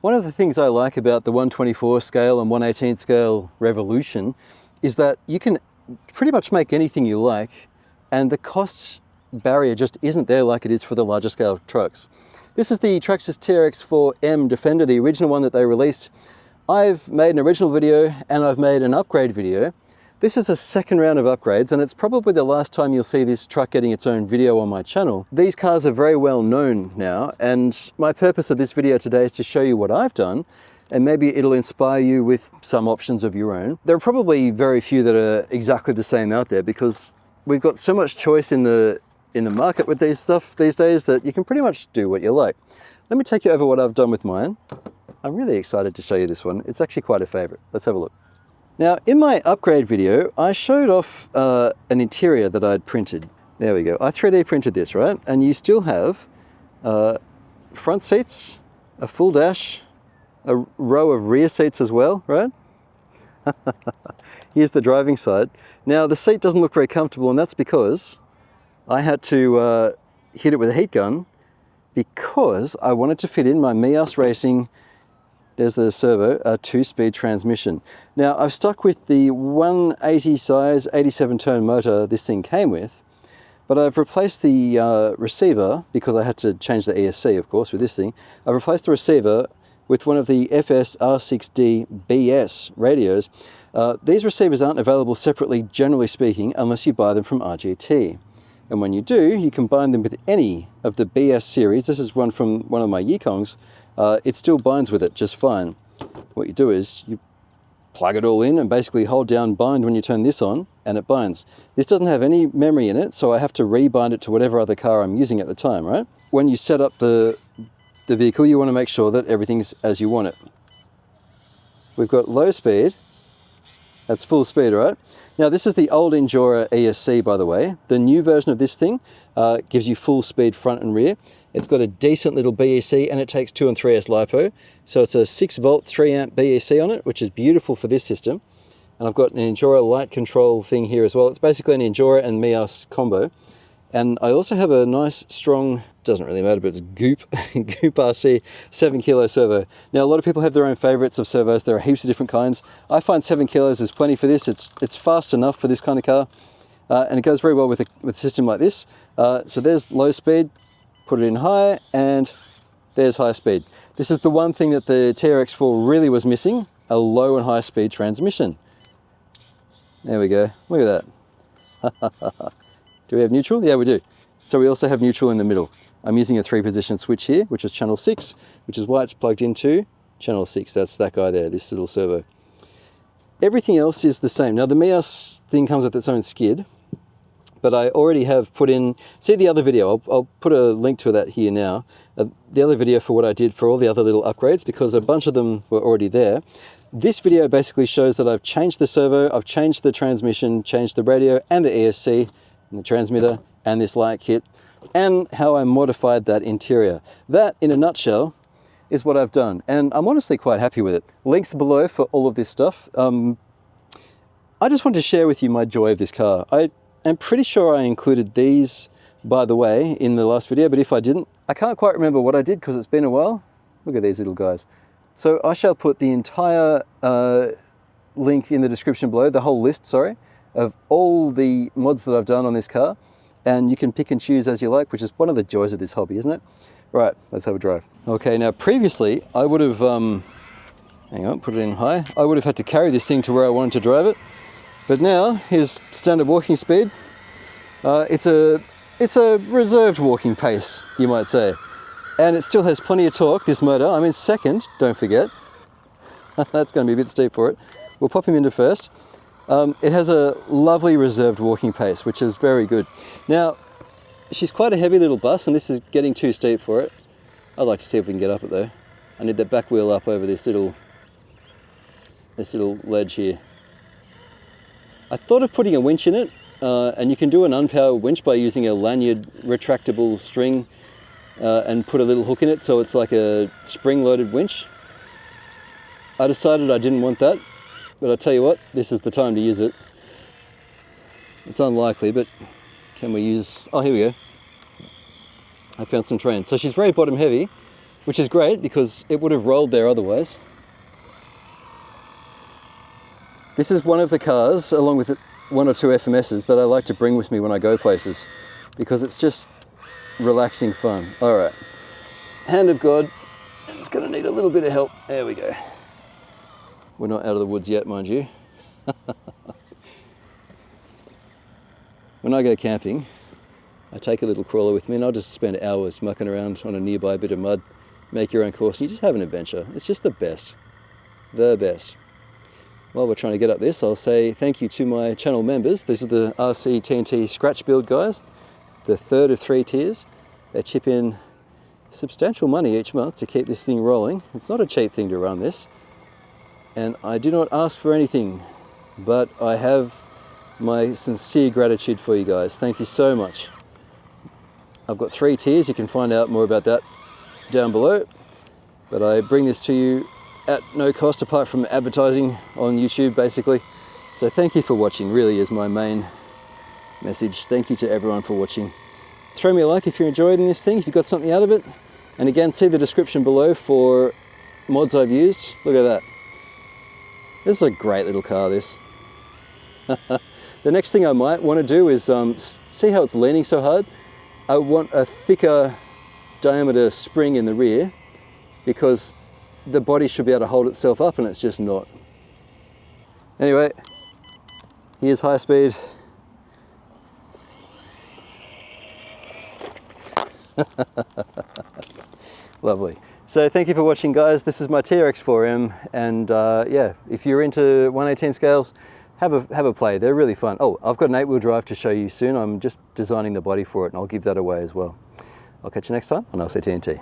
One of the things I like about the 1/24 scale and 1/18 scale revolution is that you can pretty much make anything you like, and the cost barrier just isn't there like it is for the larger scale trucks. This is the Traxxas TRX4m Defender, the original one that they released. I've made an original video and I've made an upgrade video. This is a second round of upgrades, and it's probably the last time you'll see this truck getting its own video on my channel. These cars are very well known now, and my purpose of this video today is to show you what I've done, and maybe it'll inspire you with some options of your own. There are probably very few that are exactly the same out there, because we've got so much choice in the market with these stuff these days that you can pretty much do what you like. Let me take you over what I've done with mine. I'm really excited to show you this one. It's actually quite a favorite. Let's have a look. Now, in my upgrade video, I showed off an interior that I'd printed. There we go. I 3D printed this, right? And you still have front seats, a full dash, a row of rear seats as well, right? Here's the driving side. Now, the seat doesn't look very comfortable, and that's because I had to hit it with a heat gun because I wanted to fit in my Mias Racing, there's the servo, a 2-speed transmission. Now, I've stuck with the 180 size, 87 turn motor this thing came with, but I've replaced the receiver, because I had to change the ESC, of course, with this thing. I've replaced the receiver with one of the FS R6D BS radios. These receivers aren't available separately, generally speaking, unless you buy them from RGT. And when you do, you combine them with any of the BS series. This is one from one of my Yikongs. It still binds with it just fine. What you do is you plug it all in and basically hold down bind when you turn this on, and it binds. This doesn't have any memory in it, so I have to rebind it to whatever other car I'm using at the time, right? When you set up the vehicle, you want to make sure that everything's as you want it. We've got low speed. That's full speed, right? Now, this is the old Endura ESC, by the way. The new version of this thing gives you full speed front and rear. It's got a decent little BEC, and it takes 2 and 3S LiPo. So it's a 6 volt, 3 amp BEC on it, which is beautiful for this system. And I've got an Endura light control thing here as well. It's basically an Endura and Mias combo. And I also have a nice, strong, doesn't really matter, but it's Goop RC 7 kilo servo. Now, a lot of people have their own favorites of servos. There are heaps of different kinds. I find 7 kilos is plenty for this. It's fast enough for this kind of car, and it goes very well with a system like this. So there's low speed, put it in high, and there's high speed. This is the one thing that the TRX4 really was missing, a low and high speed transmission. There we go, look at that. Do we have neutral? Yeah, we do. So we also have neutral in the middle. I'm using a 3-position switch here, which is channel 6, which is why it's plugged into channel 6. That's that guy there, this little servo. Everything else is the same. Now, the Mias thing comes with its own skid, but I already have put in, see the other video, I'll put a link to that here now, the other video for what I did for all the other little upgrades, because a bunch of them were already there. This video basically shows that I've changed the servo, I've changed the transmission, changed the radio and the ESC, and the transmitter, and this light kit, and how I modified that interior. That, in a nutshell, is what I've done, and I'm honestly quite happy with it. Links below for all of this stuff. I just want to share with you my joy of this car. I am pretty sure I included these, by the way, in the last video, but if I didn't, I can't quite remember what I did because it's been a while. Look at these little guys. So I shall put the entire link in the description below, the whole list, sorry, of all the mods that I've done on this car, and you can pick and choose as you like, which is one of the joys of this hobby, isn't it? Right, let's have a drive. Okay, now previously I would have, hang on, put it in high. I would have had to carry this thing to where I wanted to drive it, but now here's standard walking speed. It's a reserved walking pace, you might say, and it still has plenty of torque, this motor. I'm in second, don't forget. That's going to be a bit steep for it. We'll pop him into first. It has a lovely reserved walking pace, which is very good. Now, she's quite a heavy little bus, and this is getting too steep for it. I'd like to see if we can get up it though. I need that back wheel up over this little ledge here. I thought of putting a winch in it, and you can do an unpowered winch by using a lanyard retractable string and put a little hook in it, so it's like a spring-loaded winch. I decided I didn't want that. But I tell you what, this is the time to use it. It's unlikely, but can we use, oh, here we go. I found some trains. So she's very bottom heavy, which is great because it would have rolled there otherwise. This is one of the cars, along with one or two FMSs, that I like to bring with me when I go places because it's just relaxing fun. All right, hand of God, it's gonna need a little bit of help. There we go. We're not out of the woods yet, mind you. When I go camping, I take a little crawler with me and I'll just spend hours mucking around on a nearby bit of mud, make your own course, and you just have an adventure. It's just the best. The best. While we're trying to get up this, I'll say thank you to my channel members. This is the RC-TNT scratch build guys, the third of 3 tiers. They chip in substantial money each month to keep this thing rolling. It's not a cheap thing to run this. And I do not ask for anything, but I have my sincere gratitude for you guys. Thank you so much. I've got 3 tiers. You can find out more about that down below. But I bring this to you at no cost apart from advertising on YouTube, basically. So thank you for watching, really is my main message. Thank you to everyone for watching. Throw me a like if you're enjoying this thing, if you got something out of it. And again, see the description below for mods I've used. Look at that. This is a great little car, this. The next thing I might want to do is see how it's leaning so hard. I want a thicker diameter spring in the rear because the body should be able to hold itself up and it's just not. Anyway, here's high speed. Lovely. So thank you for watching, guys. This is my TRX4m, and yeah, if you're into 1/18 scales, have a play. They're really fun. Oh, I've got an 8-wheel drive to show you soon. I'm just designing the body for it, and I'll give that away as well. I'll catch you next time on RC-TNT.